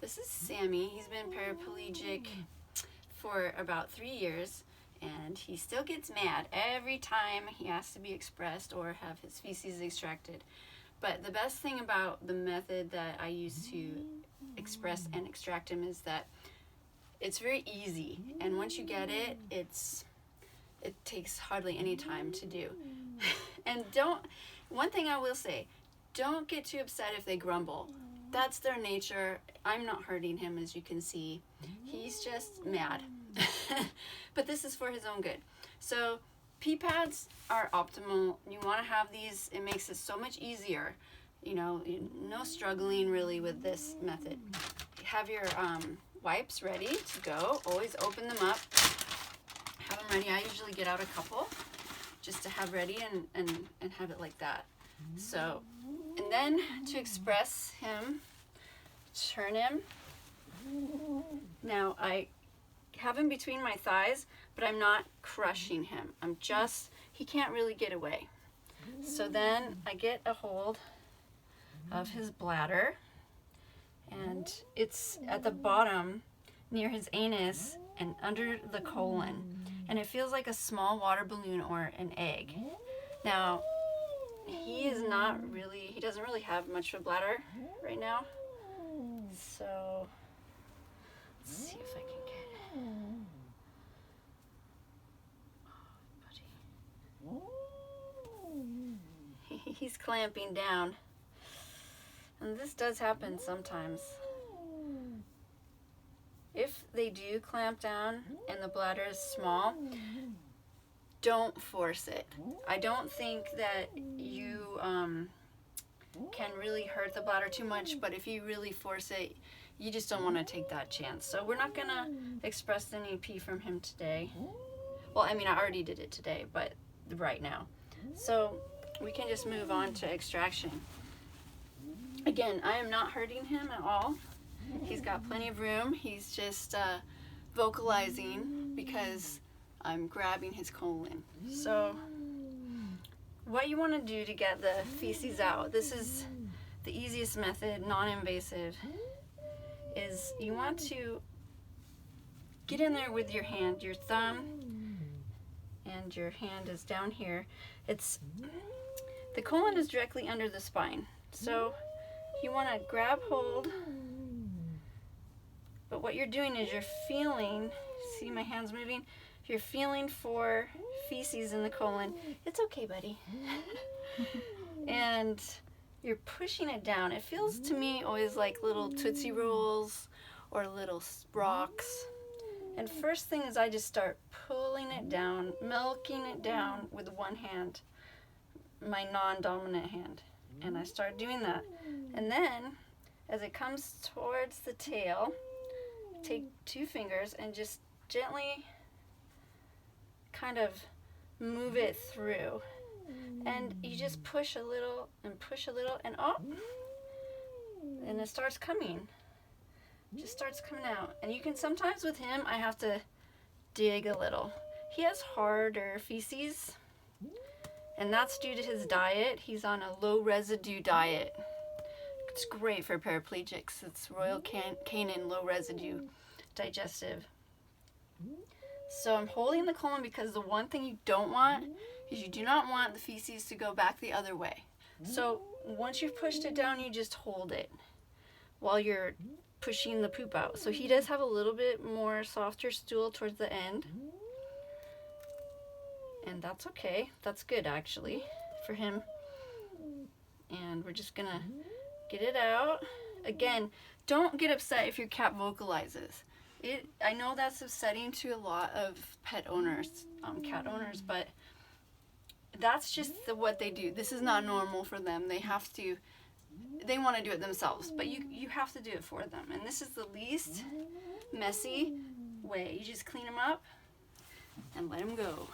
This is Sammy. He's been paraplegic for about 3 years, and he still gets mad every time he has to be expressed or have his feces extracted. But the best thing about the method that I use to express and extract him is that it's very easy, and once you get it, it takes hardly any time to do. And one thing I will say, don't get too upset if they grumble. That's their nature. I'm not hurting him, as you can see. He's just mad. But this is for his own good. So pee pads are optimal. You want to have these. It makes it so much easier. You know, no struggling really with this method. Have your wipes ready to go. Always open them up. Have them ready. I usually get out a couple just to have ready and have it like that. So, and then to express him, turn him. Now I have him between my thighs, but I'm not crushing him. He can't really get away. So then I get a hold of his bladder, and it's at the bottom near his anus and under the colon. And it feels like a small water balloon or an egg. Now, he doesn't really have much of a bladder right now. So, let's see if I can get it. Oh, buddy. He's clamping down. And this does happen sometimes. If they do clamp down and the bladder is small, don't force it. I don't think that you can really hurt the bladder too much, but if you really force it, you just don't want to take that chance. So we're not going to express any pee from him today. Well, I mean, I already did it today, but right now. So we can just move on to extraction. Again, I am not hurting him at all. He's got plenty of room. He's just vocalizing because I'm grabbing his colon. So what you want to do to get the feces out, this is the easiest method, non-invasive, is you want to get in there with your hand, your thumb, and your hand is down here. The colon is directly under the spine. So you want to grab hold, but what you're doing is you're feeling, see my hands moving? You're feeling for feces in the colon. It's okay, buddy. And you're pushing it down. It feels to me always like little Tootsie Rolls or little rocks. And first thing is I just start pulling it down, milking it down with one hand, my non-dominant hand. And I start doing that. And then, as it comes towards the tail, take 2 fingers and just gently kind of move it through. And you just push a little and oh! And it starts coming. It just starts coming out. And you can sometimes with him, I have to dig a little. He has harder feces, and that's due to his diet. He's on a low residue diet. It's great for paraplegics. It's Royal Canin low residue digestive. So I'm holding the colon because the one thing you don't want is you do not want the feces to go back the other way. So once you've pushed it down, you just hold it while you're pushing the poop out. So he does have a little bit more softer stool towards the end. And that's okay. That's good actually for him. And we're just gonna get it out. Again, don't get upset if your cat vocalizes. I know that's upsetting to a lot of pet owners, cat owners, but that's just what they do. This is not normal for them. They want to do it themselves, but you have to do it for them. And this is the least messy way. You just clean them up and let them go.